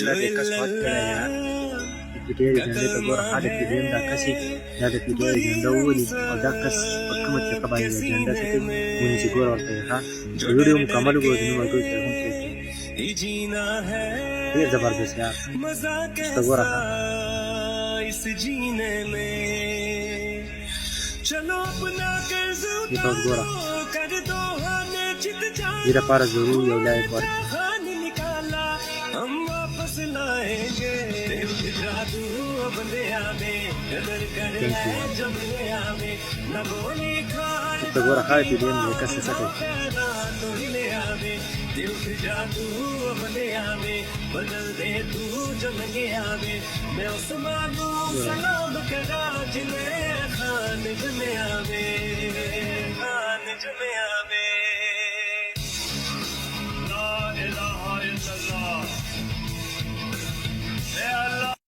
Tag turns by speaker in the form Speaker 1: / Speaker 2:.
Speaker 1: لا دي كسوات كده يا بتيجي جنبي تقول حاجة تبين ده كسي لا ده بتيجي جنبه ولي أو ده كس بكمة كبا هي جنبه سكي ونسي قول ورطيها الفيديو مكمل وجودني ما يقول تلهم كيف هي زبردست यार استغفر الله इस जीने में चलो अपना कर्ज उतारो कर दो हमें चित जान मेरा पारा जरूर योला एक बार निकाला हम वापस लाएंगे जादू बंदे आवे कदर करे जब ले आवे न बोली खाए استغفر الله هاي تدين لكسر سكت तो ले आवे दिल के जादू बंदे आवे बदल दे तू जब लगे आवे मैं उस मानू सलाम करा जिन्हें खान जमे आवे खान जमे आवे